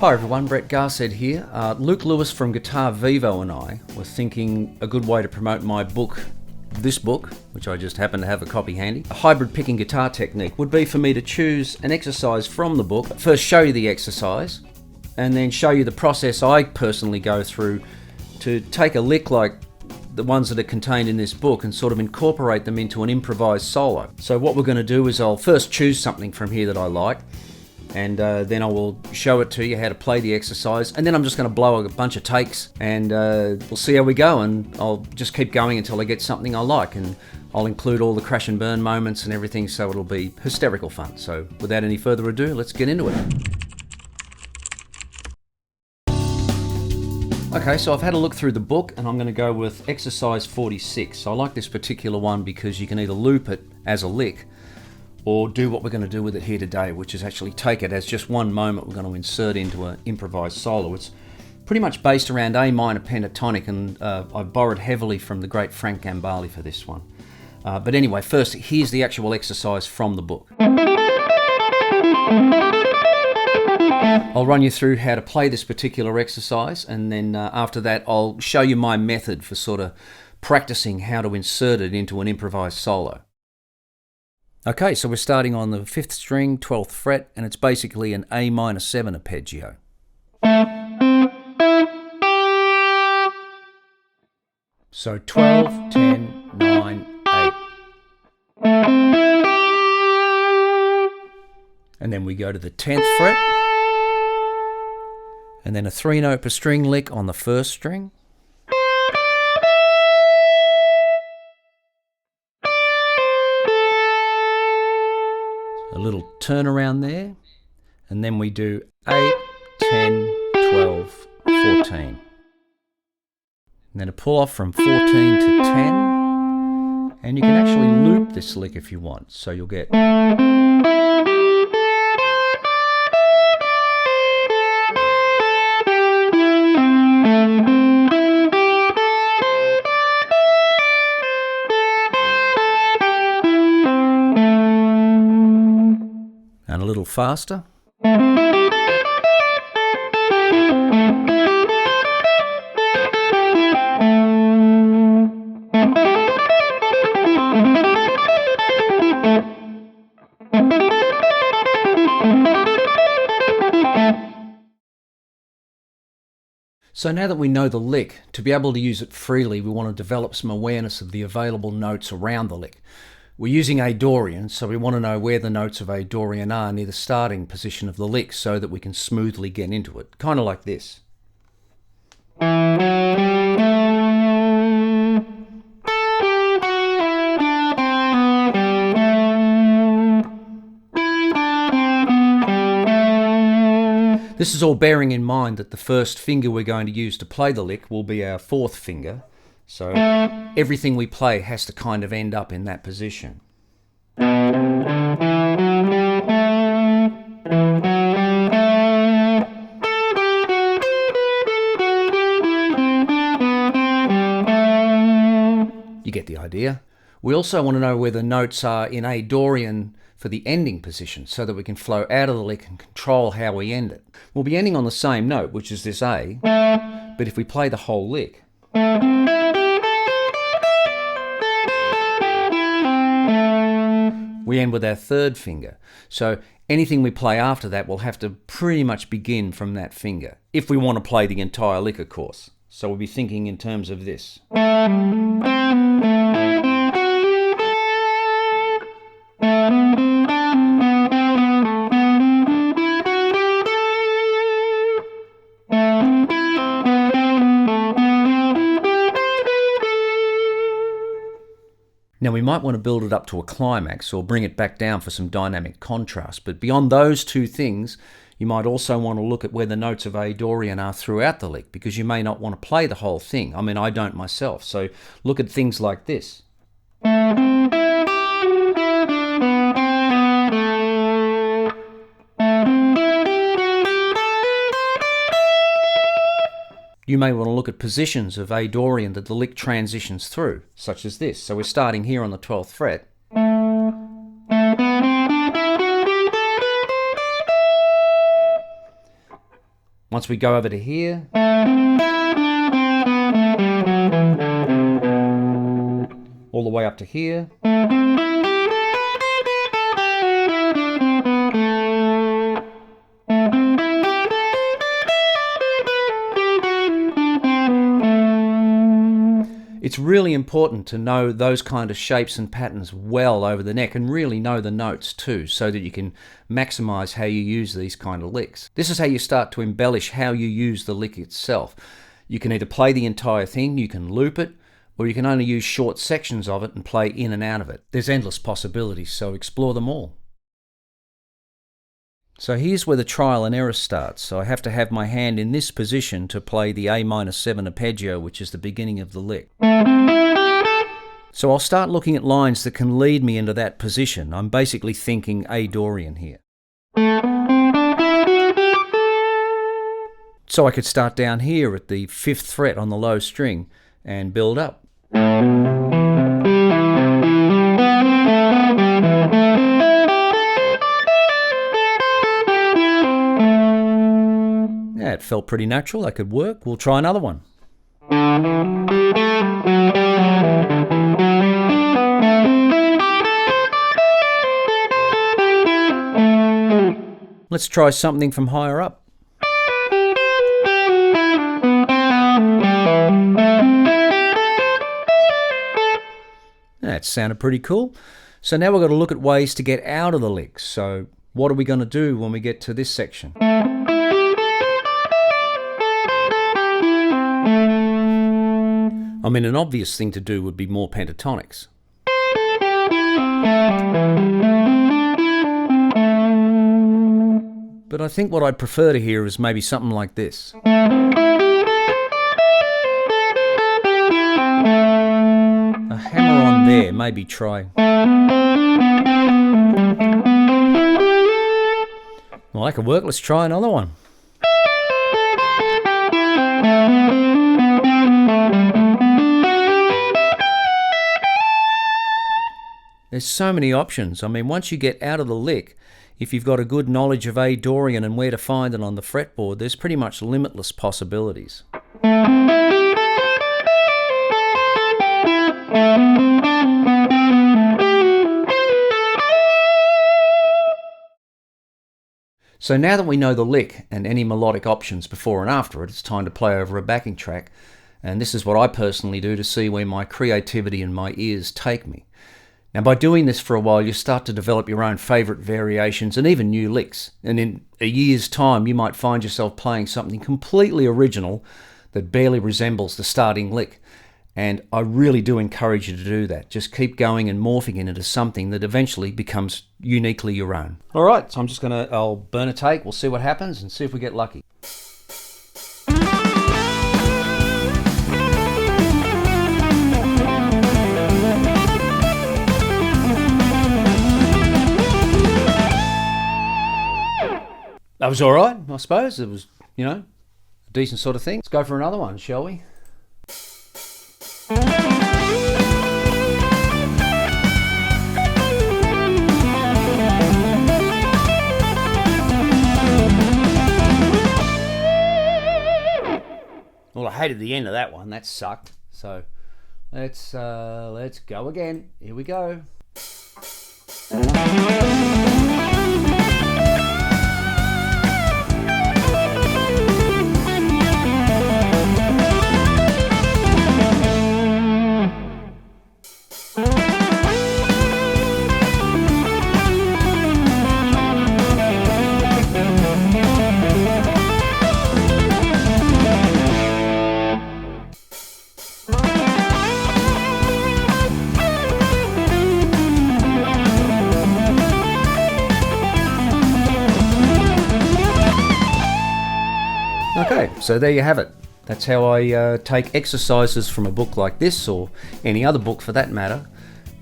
Hi everyone, Brett Garsed here. Luke Lewis from GuitarVivo and I were thinking a good way to promote my book, this book, which I just happen to have a copy handy, a hybrid picking guitar technique, would be for me to choose an exercise from the book, first show you the exercise, and then show you the process I personally go through to take a lick like the ones that are contained in this book and sort of incorporate them into an improvised solo. So what we're going to do is I'll first choose something from here that I like, and then I will show it to you how to play the exercise, and then I'm just going to blow a bunch of takes, and we'll see how we go, and I'll just keep going until I get something I like, and I'll include all the crash and burn moments and everything, so it'll be hysterical fun. So without any further ado, let's get into it. Okay, so I've had a look through the book and I'm going to go with exercise 46. So I like this particular one because you can either loop it as a lick or do what we're going to do with it here today, which is actually take it as just one moment we're going to insert into an improvised solo. It's pretty much based around A minor pentatonic, and I've borrowed heavily from the great Frank Gambale for this one. But anyway, first, here's the actual exercise from the book. I'll run you through how to play this particular exercise, and then after that I'll show you my method for sort of practicing how to insert it into an improvised solo. Okay, so we're starting on the 5th string, 12th fret, and it's basically an A minor 7 arpeggio. So 12, 10, 9, 8. And then we go to the 10th fret, and then a 3-note per string lick on the 1st string. A little turnaround there, and then we do 8, 10, 12, 14. And then a pull off from 14 to 10, and you can actually loop this lick if you want, so you'll get and a little faster. So now that we know the lick, to be able to use it freely, we want to develop some awareness of the available notes around the lick. We're using A Dorian, so we want to know where the notes of A Dorian are near the starting position of the lick so that we can smoothly get into it, kind of like this. This is all bearing in mind that the first finger we're going to use to play the lick will be our 4th finger, so everything we play has to kind of end up in that position. You get the idea. We also want to know where the notes are in A Dorian for the ending position so that we can flow out of the lick and control how we end it. We'll be ending on the same note, which is this A, but if we play the whole lick, we end with our 3rd finger. So anything we play after that will have to pretty much begin from that finger, if we want to play the entire lick, of course. So we'll be thinking in terms of this. Now we might want to build it up to a climax or bring it back down for some dynamic contrast, but beyond those two things, you might also want to look at where the notes of A Dorian are throughout the lick, because you may not want to play the whole thing. I mean, I don't myself, so look at things like this. You may want to look at positions of A Dorian that the lick transitions through, such as this. So we're starting here on the 12th fret. Once we go over to here, all the way up to here. It's really important to know those kind of shapes and patterns well over the neck, and really know the notes too, so that you can maximize how you use these kind of licks. This is how you start to embellish how you use the lick itself. You can either play the entire thing, you can loop it, or you can only use short sections of it and play in and out of it. There's endless possibilities, so explore them all. So here's where the trial and error starts. So I have to have my hand in this position to play the A-7 arpeggio, which is the beginning of the lick. So I'll start looking at lines that can lead me into that position. I'm basically thinking A Dorian here. So I could start down here at the 5th fret on the low string and build up. Yeah, it felt pretty natural. That could work. We'll try another one. Let's try something from higher up. That sounded pretty cool. So now we've got to look at ways to get out of the licks. So what are we going to do when we get to this section? I mean, an obvious thing to do would be more pentatonics. But I think what I'd prefer to hear is maybe something like this. A hammer on there, maybe try. Well, that could work. Let's try another one. There's so many options. I mean, once you get out of the lick, if you've got a good knowledge of A Dorian and where to find it on the fretboard, there's pretty much limitless possibilities. So now that we know the lick and any melodic options before and after it, it's time to play over a backing track. And this is what I personally do to see where my creativity and my ears take me. Now, by doing this for a while, you start to develop your own favourite variations and even new licks. And in a year's time, you might find yourself playing something completely original that barely resembles the starting lick. And I really do encourage you to do that. Just keep going and morphing it into something that eventually becomes uniquely your own. All right, so I'll burn a take. We'll see what happens and see if we get lucky. That was all right, I suppose. It was, a decent sort of thing. Let's go for another one, shall we? Well, I hated the end of that one. That sucked. So let's go again. Here we go. Okay, so there you have it. That's how I take exercises from a book like this, or any other book for that matter,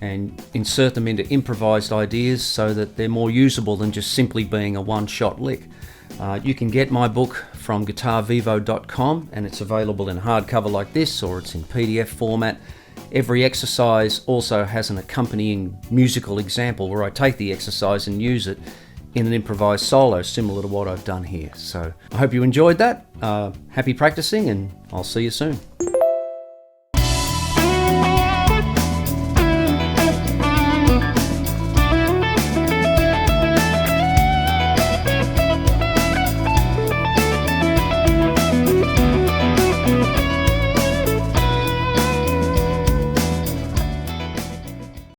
and insert them into improvised ideas so that they're more usable than just simply being a one-shot lick. You can get my book from GuitarVivo.com, and it's available in hardcover like this, or it's in PDF format. Every exercise also has an accompanying musical example where I take the exercise and use it in an improvised solo similar to what I've done here. So I hope you enjoyed that. Happy practicing, and I'll see you soon.